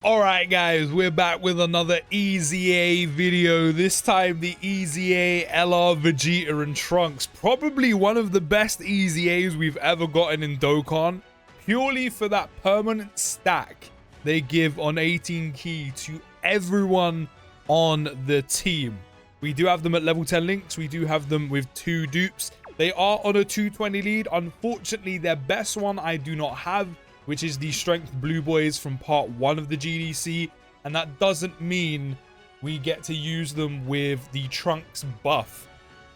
Alright guys, we're back with another EZA video. This time the EZA LR Vegeta and Trunks. Probably one of the best EZAs we've ever gotten in Dokkan. Purely for that permanent stack they give on 18 key to everyone on the team. We do have them at level 10 links. We do have them with 2 dupes. They are on a 220 lead. Unfortunately, their best one I do not have, which is the Strength Blue Boys from part 1 of the GDC. And that doesn't mean we get to use them with the Trunks buff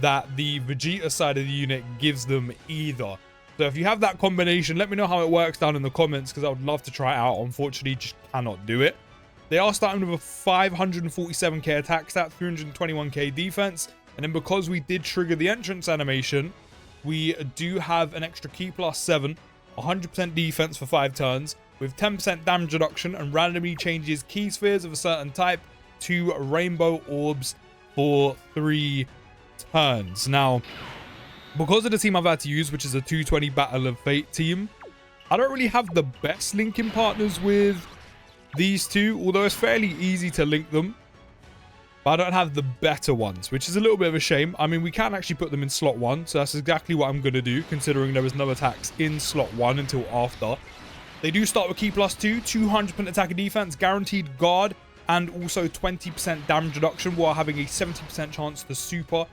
that the Vegeta side of the unit gives them either. So if you have that combination, let me know how it works down in the comments, because I would love to try it out. Unfortunately, just cannot do it. They are starting with a 547k attack stat, 321k defense. And then because we did trigger the entrance animation, we do have an extra key plus 7. 100% defense for 5 turns with 10% damage reduction, and randomly changes key spheres of a certain type to rainbow orbs for 3 turns. Now, because of the team I've had to use, which is a 220 Battle of Fate team, I don't really have the best linking partners with these two, although it's fairly easy to link them. But I don't have the better ones, which is a little bit of a shame. I mean, we can actually put them in slot 1, so that's exactly what I'm going to do, considering there was no attacks in slot 1 until after. They do start with key plus 2, 200% attack and defense, guaranteed guard, and also 20% damage reduction, while having a 70% chance to super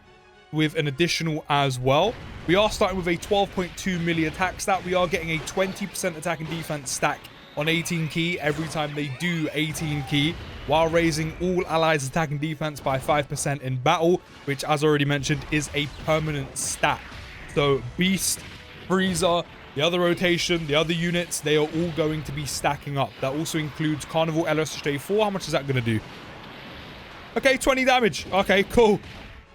with an additional as well. We are starting with a 12.2 milli attack stat. We are getting a 20% attack and defense stack on 18 key every time they do 18 key, while raising all allies attack and defense by 5% in battle, which, as already mentioned, is a permanent stat. So Beast, Frieza, the other rotation, the other units, they are all going to be stacking up. That also includes Carnival LSJ4. How much is that going to do? Okay, 20 damage. Okay, cool.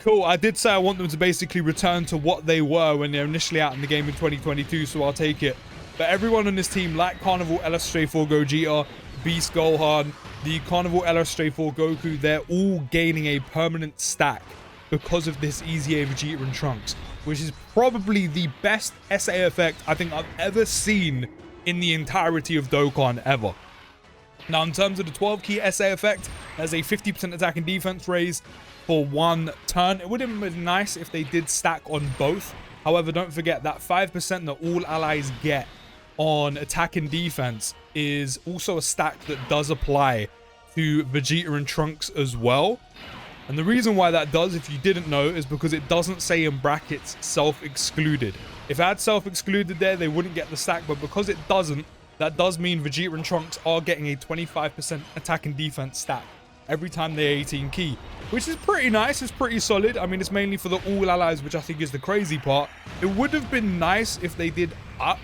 Cool. I did say I want them to basically return to what they were when they're initially out in the game in 2022, so I'll take it. But everyone on this team, like Carnival LSJ4 Gogeta, Beast Gohan, the Carnival LSJ4 Goku, they're all gaining a permanent stack because of this EZA Vegeta and Trunks, which is probably the best SA effect I think I've ever seen in the entirety of Dokkan ever. Now, in terms of the 12 key SA effect, there's a 50% attack and defense raise for 1 turn. It would have been nice if they did stack on both. However, don't forget that 5% that all allies get on attack and defense is also a stack that does apply to Vegeta and Trunks as well. And the reason why that does, if you didn't know, is because it doesn't say in brackets self-excluded. If it had self-excluded there, they wouldn't get the stack, but because it doesn't, that does mean Vegeta and Trunks are getting a 25% attack and defense stack every time they're 18 key, which is pretty nice. It's pretty solid. I mean, it's mainly for the all allies, which I think is the crazy part. It would have been nice if they did up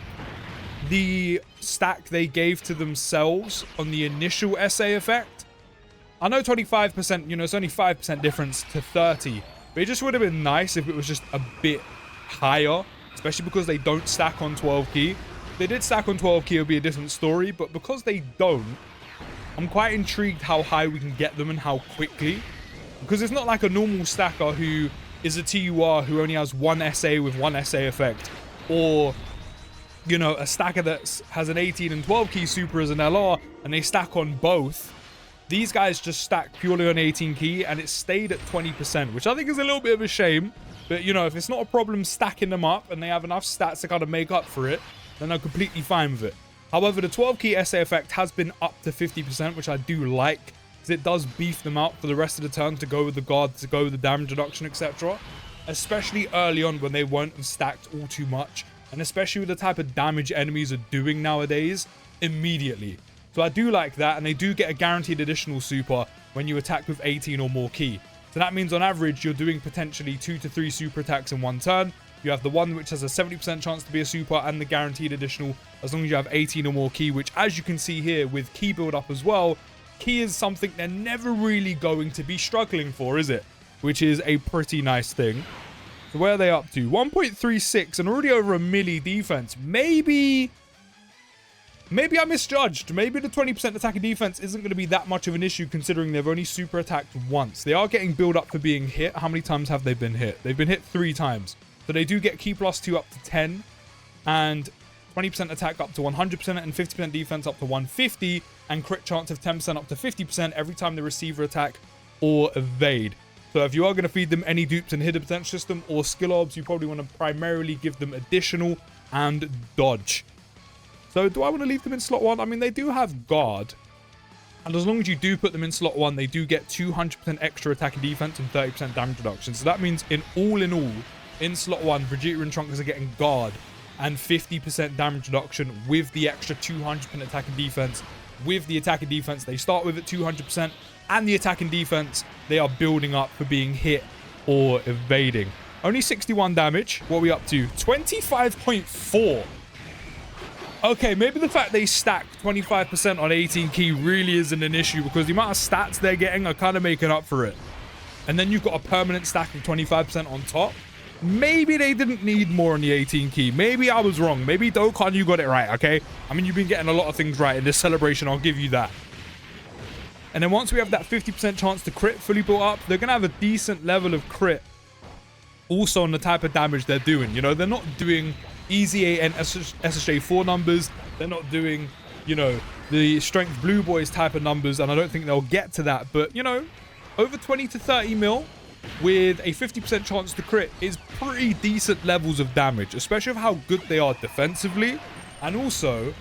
the stack they gave to themselves on the initial SA effect. I know 25%, you know, it's only 5% difference to 30, but it just would have been nice if it was just a bit higher, especially because they don't stack on 12 key. If they did stack on 12 key, it would be a different story, but because they don't, I'm quite intrigued how high we can get them and how quickly, because it's not like a normal stacker who is a TUR who only has 1 SA with 1 SA effect, or, you know, a stacker that has an 18 and 12 key super as an LR and they stack on both. These guys just stack purely on 18 key and it stayed at 20%, which I think is a little bit of a shame. But, you know, if it's not a problem stacking them up and they have enough stats to kind of make up for it, then I'm completely fine with it. However, the 12 key SA effect has been up to 50%, which I do like, because it does beef them out for the rest of the turn to go with the guard, to go with the damage reduction, etc. Especially early on when they won't have stacked all too much. And especially with the type of damage enemies are doing nowadays, immediately. So I do like that, and they do get a guaranteed additional super when you attack with 18 or more key. So that means on average, you're doing potentially 2 to 3 super attacks in 1 turn. You have the one which has a 70% chance to be a super, and the guaranteed additional as long as you have 18 or more key, which, as you can see here with key build up as well, key is something they're never really going to be struggling for, is it? Which is a pretty nice thing. So where are they up to? 1.36 and already over a milli defense. Maybe I misjudged. Maybe the 20% attack and defense isn't going to be that much of an issue, considering they've only super attacked once. They are getting build up for being hit. How many times have they been hit? They've been hit 3 times. So they do get key plus 2 up to 10. And 20% attack up to 100%, and 50% defense up to 150, and crit chance of 10% up to 50% every time they receive or attack or evade. So if you are going to feed them any dupes and hidden potential system or skill orbs, you probably want to primarily give them additional and dodge. So do I want to leave them in slot 1? I mean, they do have guard. And as long as you do put them in slot 1, they do get 200% extra attack and defense and 30% damage reduction. So that means in all, in slot 1, Vegeta and Trunks are getting guard and 50% damage reduction with the extra 200% attack and defense. With the attack and defense, they start with at 200%, and the attack and defense, they are building up for being hit or evading. Only 61 damage. What are we up to? 25.4. Okay, maybe the fact they stack 25% on 18 key really isn't an issue, because the amount of stats they're getting are kind of making up for it. And then you've got a permanent stack of 25% on top. Maybe they didn't need more on the 18 key. Maybe I was wrong. Maybe Dokkan, you got it right, okay? I mean, you've been getting a lot of things right in this celebration. I'll give you that. And then once we have that 50% chance to crit fully built up, they're going to have a decent level of crit also on the type of damage they're doing. You know, they're not doing EZA and SSJ4 numbers. They're not doing, you know, the strength blue boys type of numbers, and I don't think they'll get to that. But, you know, over 20 to 30 mil with a 50% chance to crit is pretty decent levels of damage, especially of how good they are defensively and also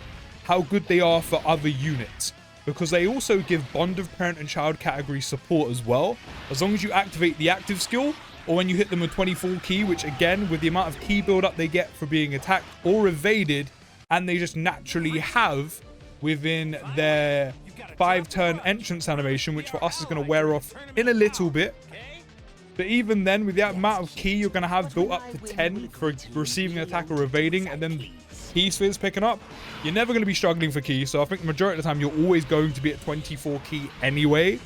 how good they are for other units, because they also give Bond of Parent and Child category support as well, as long as you activate the active skill or when you hit them with 24 key, which again, with the amount of key build up they get for being attacked or evaded, and they just naturally have within their 5-turn entrance animation, which for us is going to wear off in a little bit. But even then, with the amount of key you're going to have built up to 10 for receiving an attack or evading, and then key spheres picking up, you're never going to be struggling for key. So I think the majority of the time, you're always going to be at 24 key anyway.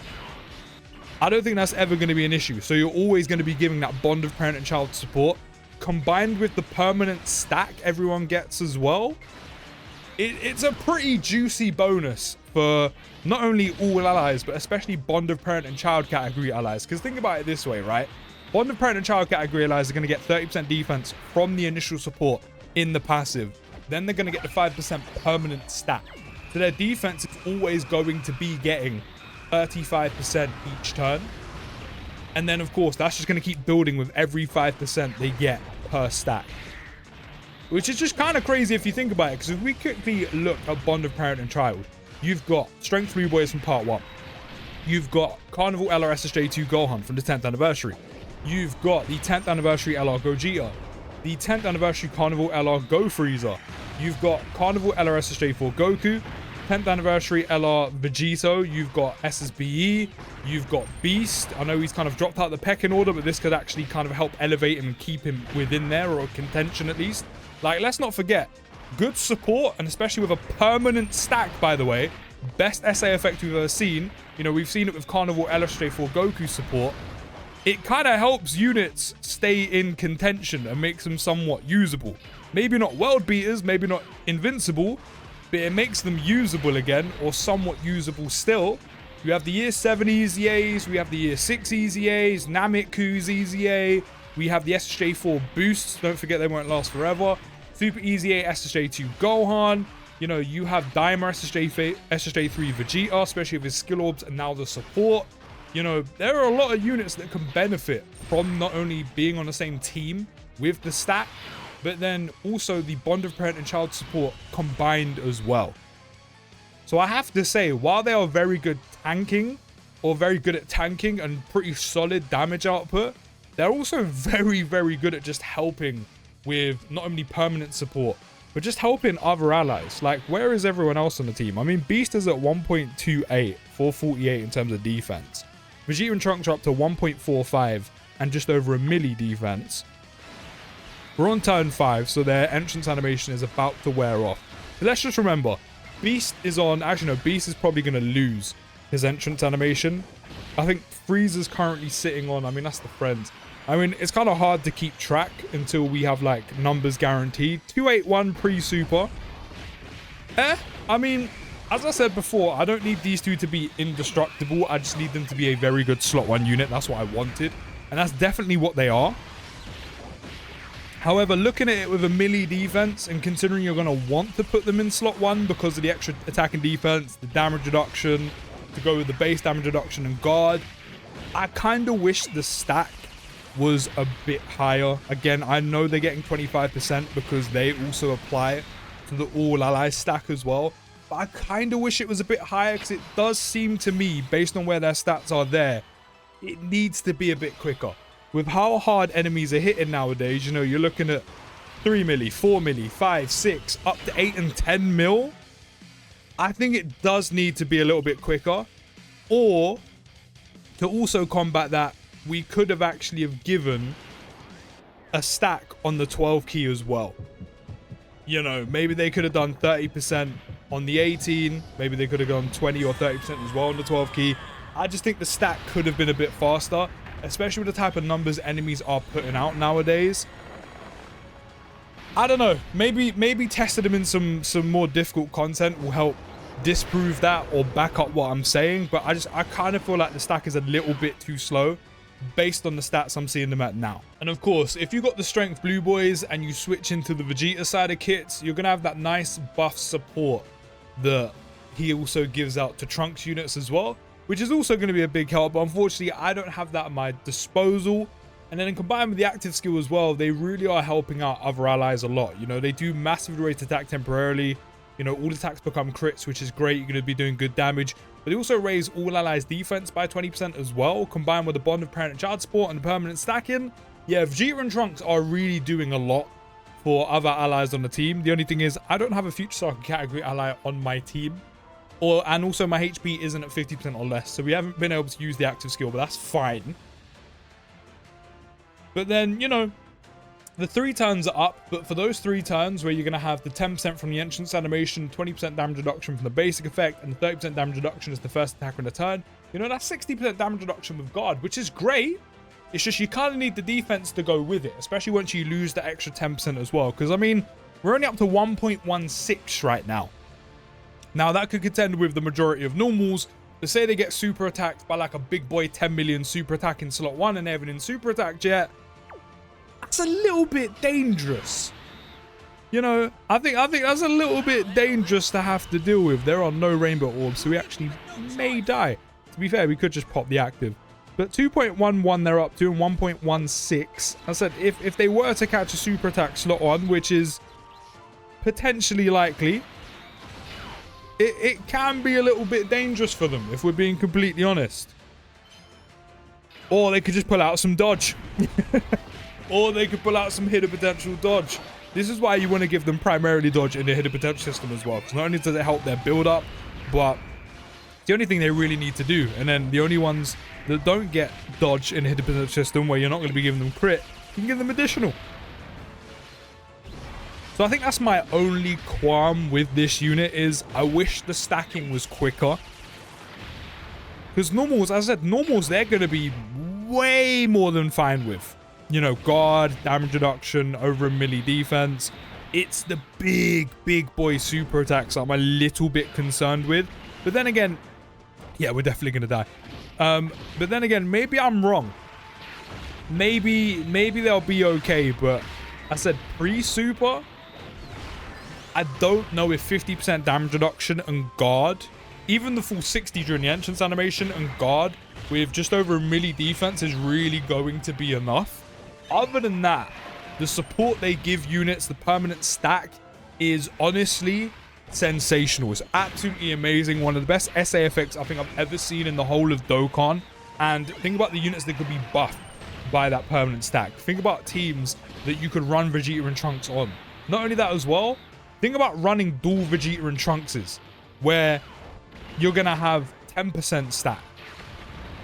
I don't think that's ever going to be an issue. So you're always going to be giving that Bond of Parent and Child support, combined with the permanent stack everyone gets as well. It's a pretty juicy bonus for not only all allies, but especially Bond of Parent and Child category allies. Because think about it this way, right? Bond of Parent and Child category allies are going to get 30% defense from the initial support in the passive. Then they're going to get the 5% permanent stack. So their defense is always going to be getting 35% each turn. And then, of course, that's just going to keep building with every 5% they get per stack. Which is just kind of crazy if you think about it, because if we quickly look at Bond of Parent and Child, you've got Strength 3 Boys from Part 1. You've got Carnival LRSSJ2 Gohan from the 10th anniversary. You've got the 10th anniversary LR Gogeta. The 10th anniversary Carnival LR Go Frieza. You've got Carnival LRSSJ4 Goku. 10th anniversary LR Vegeta. You've got SSBE. You've got Beast. I know he's kind of dropped out the pecking order, but this could actually kind of help elevate him and keep him within there, or contention at least. Like, let's not forget, good support, and especially with a permanent stack, by the way. Best SA effect we've ever seen. You know, we've seen it with Carnival LSJ4 Goku support. It kind of helps units stay in contention and makes them somewhat usable. Maybe not world beaters, maybe not invincible, but it makes them usable again, or somewhat usable still. You have the Year 7 EZAs, we have the Year 6 EZAs, Namitku's EZA, we have the SSJ4 boosts, don't forget they won't last forever. Super EZA SSJ2 Gohan, you know, you have Daima SSJ3 Vegeta, especially with his skill orbs and now the support. You know, there are a lot of units that can benefit from not only being on the same team with the stack, but then also the Bond of Parent and Child support combined as well. So I have to say, while they are very good tanking, or very good at tanking and pretty solid damage output, they're also very, very good at just helping with not only permanent support, but just helping other allies. Like, where is everyone else on the team? I mean, Beast is at 1.28, 448 in terms of defense. Vegeta and Trunks are up to 1.45 and just over a milli defense. We're on turn 5, so their entrance animation is about to wear off. But let's just remember, Beast is on... Actually, no, Beast is probably going to lose his entrance animation. I think Frieza's currently sitting on... I mean, that's the friends. I mean, it's kind of hard to keep track until we have, like, numbers guaranteed. 281 pre-super. I mean, as I said before, I don't need these two to be indestructible. I just need them to be a very good slot 1 unit. That's what I wanted. And that's definitely what they are. However, looking at it with a melee defense and considering you're going to want to put them in slot 1 because of the extra attack and defense, the damage reduction, to go with the base damage reduction and guard, I kind of wish the stack was a bit higher. Again, I know they're getting 25% because they also apply to the all allies stack as well. But I kind of wish it was a bit higher because it does seem to me, based on where their stats are there, it needs to be a bit quicker. With how hard enemies are hitting nowadays, you know, you're looking at 3 milli, 4 milli, 5, 6, up to 8 and 10 mil. I think it does need to be a little bit quicker. Or, to also combat that, we could have actually have given a stack on the 12 key as well. You know, maybe they could have done 30% on the 18. Maybe they could have gone 20 or 30% as well on the 12 key. I just think the stack could have been a bit faster, especially with the type of numbers enemies are putting out nowadays. I don't know. Maybe testing them in some more difficult content will help disprove that or back up what I'm saying. But I kind of feel like the stack is a little bit too slow based on the stats I'm seeing them at now. And of course, if you got the strength blue boys and you switch into the Vegeta side of kits, you're gonna have that nice buff support that he also gives out to Trunks units as well, which is also going to be a big help. But unfortunately, I don't have that at my disposal. And then combined with the active skill as well, they really are helping out other allies a lot. You know, they do massive raised attack temporarily. You know, all attacks become crits, which is great. You're going to be doing good damage. But they also raise all allies defense by 20% as well, combined with the bond of parent and child support and the permanent stacking. Yeah, Vegeta and Trunks are really doing a lot for other allies on the team. The only thing is, I don't have a Future Soccer category ally on my team. And also my HP isn't at 50% or less, so we haven't been able to use the active skill, but that's fine. But then, you know, the 3 turns are up, but for those 3 turns where you're going to have the 10% from the entrance animation, 20% damage reduction from the basic effect, and the 30% damage reduction as the first attack on the turn, you know, that's 60% damage reduction with guard, which is great. It's just you kind of need the defense to go with it, especially once you lose the extra 10% as well. Because, I mean, we're only up to 1.16 right now. Now, that could contend with the majority of normals. But say they get super attacked by like a big boy 10 million super attack in slot 1 and they haven't in super attack yet. That's a little bit dangerous. You know, I think that's a little bit dangerous to have to deal with. There are no rainbow orbs, so we actually may die. To be fair, we could just pop the active. But 2.11 they're up to, and 1.16. I said, if they were to catch a super attack slot 1, which is potentially likely, it can be a little bit dangerous for them, if we're being completely honest. Or they could just pull out some dodge. Or they could pull out some hidden potential dodge. This is why you want to give them primarily dodge in the hidden potential system as well. Because not only does it help their build up, but the only thing they really need to do. And then the only ones that don't get dodge in the hidden potential system, where you're not going to be giving them crit, you can give them additional. So I think that's my only qualm with this unit, is I wish the stacking was quicker. Because normals, as I said, normals they're going to be way more than fine with. You know, guard, damage reduction, over a melee defense. It's the big boy super attacks I'm a little bit concerned with. But then again, yeah, we're definitely going to die. But then again, maybe I'm wrong. Maybe they'll be okay, but I said pre-super, I don't know if 50% damage reduction and guard, even the full 60 during the entrance animation and guard with just over a melee defense is really going to be enough. Other than that, the support they give units, the permanent stack, is honestly sensational. It's absolutely amazing. One of the best SA effects I think I've ever seen in the whole of Dokkan. And think about the units that could be buffed by that permanent stack. Think about teams that you could run Vegeta and Trunks on. Not only that as well, think about running dual Vegeta and Trunkses, where you're going to have 10% stack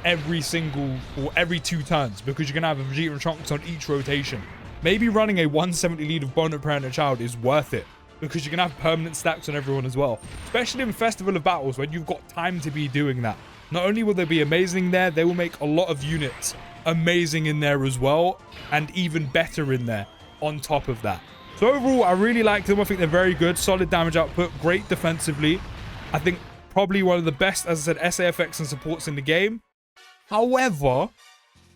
every 2 turns, because you're going to have a Vegeta and Trunks on each rotation. Maybe running a 170 lead of Bond of Parent and Child is worth it, because you're going to have permanent stacks on everyone as well. Especially in Festival of Battles, when you've got time to be doing that. Not only will they be amazing there, they will make a lot of units amazing in there as well, and even better in there on top of that. So overall, I really like them. I think they're very good. Solid damage output, great defensively. I think probably one of the best, as I said, SA effects and supports in the game. However,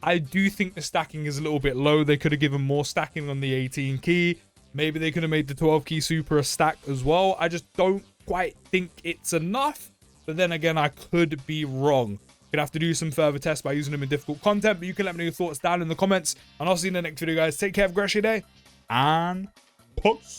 I do think the stacking is a little bit low. They could have given more stacking on the 18 key. Maybe they could have made the 12 key super a stack as well. I just don't quite think it's enough. But then again, I could be wrong. Gonna have to do some further tests by using them in difficult content. But you can let me know your thoughts down in the comments. And I'll see you in the next video, guys. Take care, have a great day. And peace.